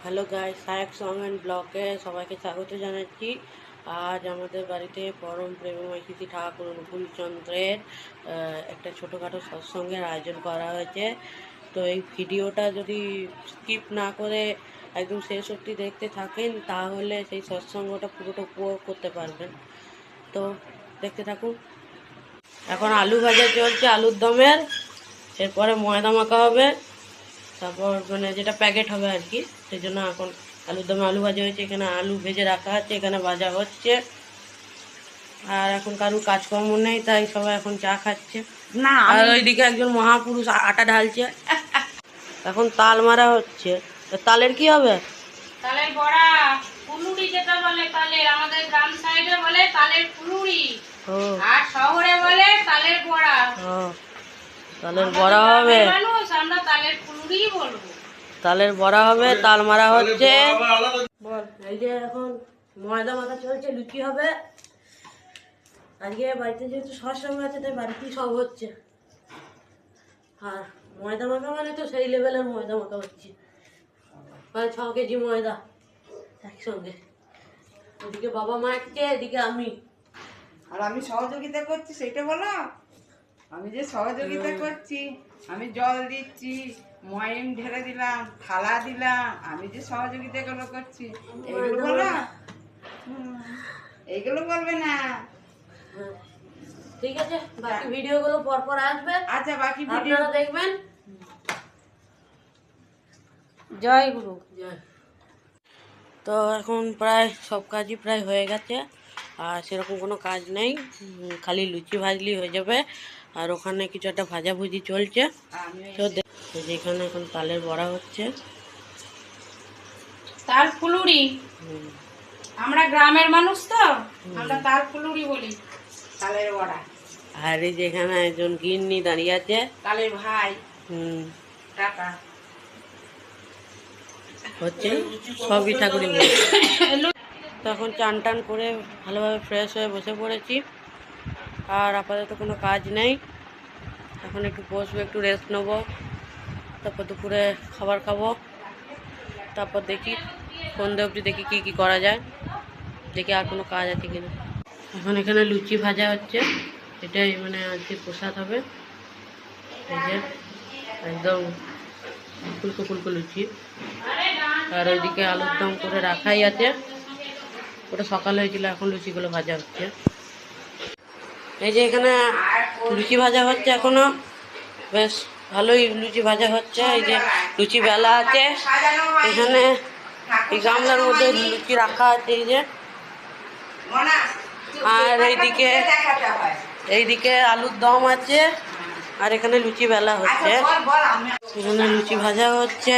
Hello guys, Sayak song and ব্লগে সবাইকে স্বাগত জানাচ্ছি। আজ আমাদের বাড়িতে পরম প্রেমময় শ্রী ঠাকুর অনুকূলচন্দ্রের একটা ছোটোখাটো সৎসঙ্গের আয়োজন করা হয়েছে। তো এই ভিডিওটা যদি স্কিপ না করে একদম শেষ অবধি দেখতে থাকেন তাহলে সেই সৎসঙ্গটা পুরোটা উপভোগ করতে পারবেন। তো দেখতে থাকুন। এখন আলু ভাজা চলছে, আলুর দমের। এরপরে ময়দা মাখা হবে, তারপর মানে যেটা প্যাকেট হবে আর কি। সেই জন্য এখন আলুর দমে আলু ভাজা হয়েছে, এখানে আলু ভেজে রাখা আছে, এখানে ভাজা হচ্ছে। আর এখন কারুর কাজকর্ম নেই, তাই সবাই এখন চা খাচ্ছে। না আর ওইদিকে একজন মহাপুরুষ আটা ঢালছে। এখন তাল মারা হচ্ছে। তালের কি হবে? তালের বড়া, ফুলুরি যেটা বলে তালের, আমাদের গ্রাম সাইডে বলে তালের ফুলুরি, ও আর শহরে বলে তালের বড়া। ও, তালের বড়া হবে। মানুষ আমরা তালের ফুলুরি বলবো। তালের বড়া হবে, তাল মারা হচ্ছে। বল, এই যে এখন ময়দা মাখা চলছে, লুচি হবে। আজকে বাড়িতে যেহেতু সৎসঙ্গ আছে তাই বাড়িতেই সব হচ্ছে। আর ময়দা মাখা মানে তো সেই লেভেলের ময়দা মাখা হচ্ছে, প্রায় 6 কেজি ময়দা একসঙ্গে। ওদিকে বাবা মা আসছে, এদিকে আমি। আর আমি সহযোগিতা করছি সেটা বলো। আমি যে সহযোগিতা করছি, আমি জল দিচ্ছি, ময়ম ঢেলে দিলাম, থালা দিলাম, আমি যে সহযোগিতা গুলো করছি এগুলো বলো। এইগুলো বলবে না। হ্যাঁ, ঠিক আছে, বাকি ভিডিওগুলো পরপর আসবে। আচ্ছা, বাকি ভিডিও আপনারা দেখবেন। জয় গুরু। জয়। তো এখন প্রায় সব কাজই প্রায় হয়ে গেছে, আর সেরকম কোনো কাজ নেই। খালি লুচি ভাজলি হয়ে যাবে। আর ওখানে কিছু একটা ভাজাভুজি চলছে। তো যেখানে এখন তালের বড়া হচ্ছে। তাল ফুলুরি, আমরা গ্রামের মানুষ তো আমরা তাল ফুলুরি বলি, তালের বড়া। আর এই যেখানে একজন গিন্নি দাঁড়িয়ে আছে, তালের ভাই টাকা হচ্ছে সবই ঠাকুরই বলে। তখন চান টান করে ভালোভাবে ফ্রেশ হয়ে বসে পড়েছি। আর আপাতত কোনো কাজ নেই, এখন একটু বসবো, একটু রেস্ট নেবো। তারপর দুপুরে খাবার খাবো। তারপর দেখি সন্ধ্যে অবধি দেখি কী কী করা যায়, দেখি আর কোনো কাজ আছে কিনা। এখন এখানে লুচি ভাজা হচ্ছে, এটাই মানে আজকে প্রসাদ হবে। এই যে একদম ফুলকো ফুলকো লুচি। আর ওইদিকে আলুর দম করে রাখাই আছে, ওটা সকাল হয়েছিল, এখন লুচিগুলো ভাজা হচ্ছে। এই যে এখানে লুচি ভাজা হচ্ছে এখনো, বেশ ভালোই লুচি ভাজা হচ্ছে। এই যে লুচি বেলা আছে, এখানে এই গামলার মধ্যে লুচি রাখা আছে, এই যে। আর এইদিকে আলুর দম আছে, আর এখানে লুচি বেলা হচ্ছে, এখানে লুচি ভাজা হচ্ছে।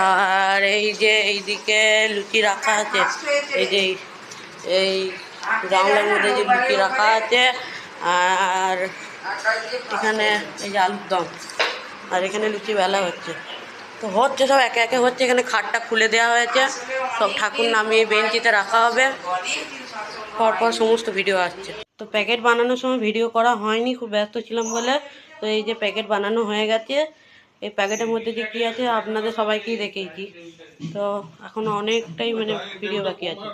আর এই যে এইদিকে লুচি রাখা আছে, এই যে এই গামলার মধ্যে যে লুচি রাখা আছে। আর এখানে এই যে আলুর দম, আর এখানে লুচি বেলা হচ্ছে। তো হচ্ছে সব একে একে হচ্ছে। এখানে খাটটা খুলে দেওয়া হয়েছে, সব ঠাকুর নামিয়ে বেঞ্চিতে রাখা হবে। পরপর সমস্ত ভিডিও আসছে। তো প্যাকেট বানানোর সময় ভিডিও করা হয়নি, খুব ব্যস্ত ছিলাম বলে। তো এই যে প্যাকেট বানানো হয়ে গেছে, এই প্যাকেটের মধ্যে যে কী আছে আপনাদের সবাইকেই দেখিয়েছি। তো এখন অনেকটাই মানে ভিডিও বাকি আছে।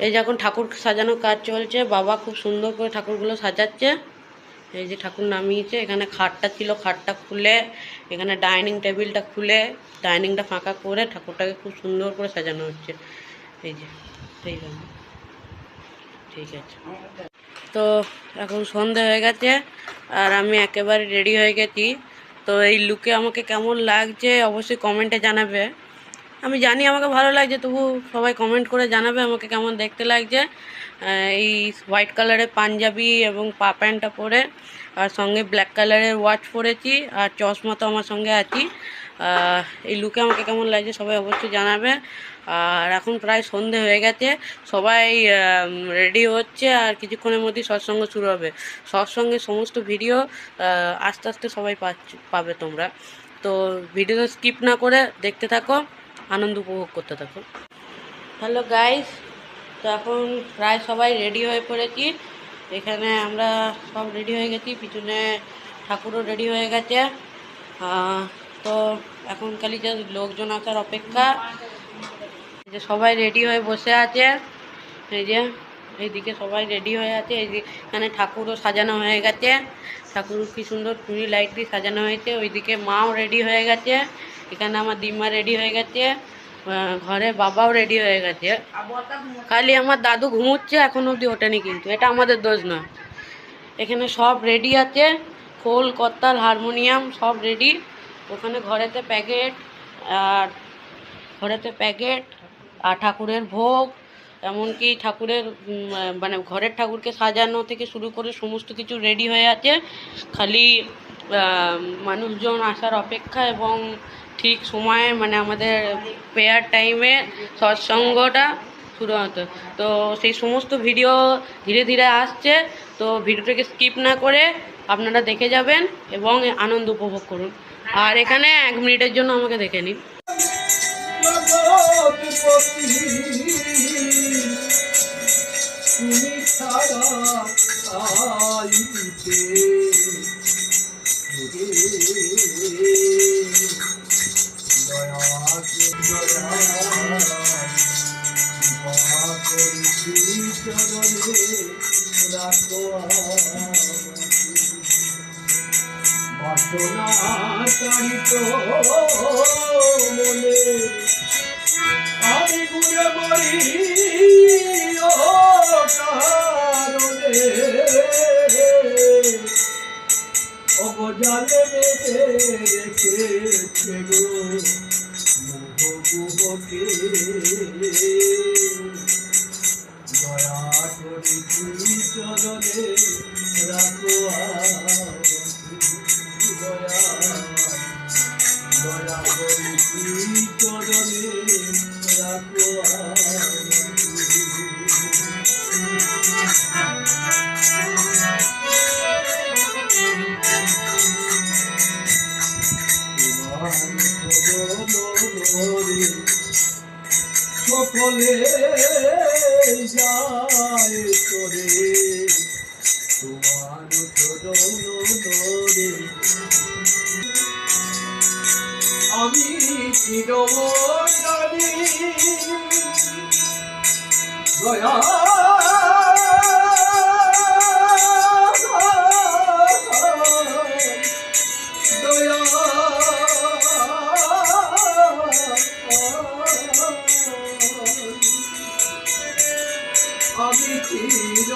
এই যে এখন ঠাকুর সাজানোর কাজ চলছে, বাবা খুব সুন্দর করে ঠাকুরগুলো সাজাচ্ছে। এই যে ঠাকুর নামিয়েছে, এখানে খাটটা ছিল, খাটটা খুলে এখানে ডাইনিং টেবিলটা খুলে ডাইনিংটা ফাঁকা করে ঠাকুরটাকে খুব সুন্দর করে সাজানো হচ্ছে। এই যে এইভাবে, ঠিক আছে। তো এখন সন্ধে হয়ে গেছে, আর আমি একেবারে রেডি হয়ে গেছি। তো এই লুকে আমাকে কেমন লাগছে অবশ্যই কমেন্টে জানাবে। আমি জানি আমাকে ভালো লাগছে, তবু সবাই কমেন্ট করে জানাবে আমাকে কেমন দেখতে লাগছে। এই হোয়াইট কালারের পাঞ্জাবি এবং পা প্যান্টটা পরে, আর সঙ্গে ব্ল্যাক কালারের ওয়াচ পরেছি, আর চশমা তো আমার সঙ্গে আছি। এই লুকে আমাকে কেমন লাগছে সবাই অবশ্যই জানাবে। আর এখন প্রায় সন্ধে হয়ে গেছে, সবাই রেডি হচ্ছে, আর কিছুক্ষণের মধ্যেই সৎসঙ্গ শুরু হবে। সৎসঙ্গের সমস্ত ভিডিও আস্তে আস্তে সবাই পাবে তোমরা। তো ভিডিও স্কিপ না করে দেখতে থাকো, আনন্দ উপভোগ করতে থাকো। হ্যালো গাইস, তো এখন প্রায় সবাই রেডি হয়ে পড়েছি। এখানে আমরা সব রেডি হয়ে গেছি, পিছনে ঠাকুরও রেডি হয়ে গেছে। তো এখন খালি যে লোকজন আসার অপেক্ষা। এই যে সবাই রেডি হয়ে বসে আছে, এই যে এইদিকে সবাই রেডি হয়ে আছে, এখানে ঠাকুরও সাজানো হয়ে গেছে, ঠাকুর কি সুন্দর টুনি লাইট দিয়ে সাজানো হয়েছে। ওইদিকে মাও রেডি হয়ে গেছে, এখানে আমার দিমা রেডি হয়ে গেছে, ঘরে বাবাও রেডি হয়ে গেছে। খালি আমার দাদু ঘুমোচ্ছে, এখন অবধি ওঠেনি, কিন্তু এটা আমাদের দোষ নয়। এখানে সব রেডি আছে, খোল করতাল হারমোনিয়াম সব রেডি। ওখানে ঘরেতে প্যাকেট আর ঠাকুরের ভোগ, এমনকি ঠাকুরের মানে ঘরের ঠাকুরকে সাজানো থেকে শুরু করে সমস্ত কিছু রেডি হয়ে আছে। খালি মানুষজন আসার অপেক্ষা এবং ঠিক সময়ে মানে আমাদের প্রেয়ার টাইমে সৎসঙ্গটা শুরু হতো। তো সেই সমস্ত ভিডিও ধীরে ধীরে আসছে, তো ভিডিওটাকে স্কিপ না করে আপনারা দেখে যাবেন এবং আনন্দ উপভোগ করুন। আর এখানে 1 মিনিটের জন্য আমাকে দেখে নিন। বাসনা তাড়িত মনে আমি ঘুরে মরি ও কারণে অবজালে বেঁধে রেখেছে গো মুহকে দয়া করি তুই চরণে রাখো দয়া করি তুই চরণে রাখো সকলে যায় করে তোমার চরণে আমি চিরমণি দয়া দয়া আমি চির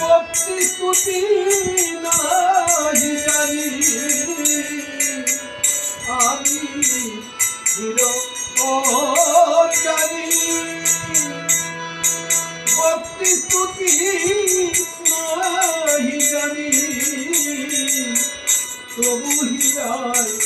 ভক্তি স্তুতি নাহি জানি আমি চির জানি ভক্তি স্তুতি নাহি জানি প্রভু হিরায়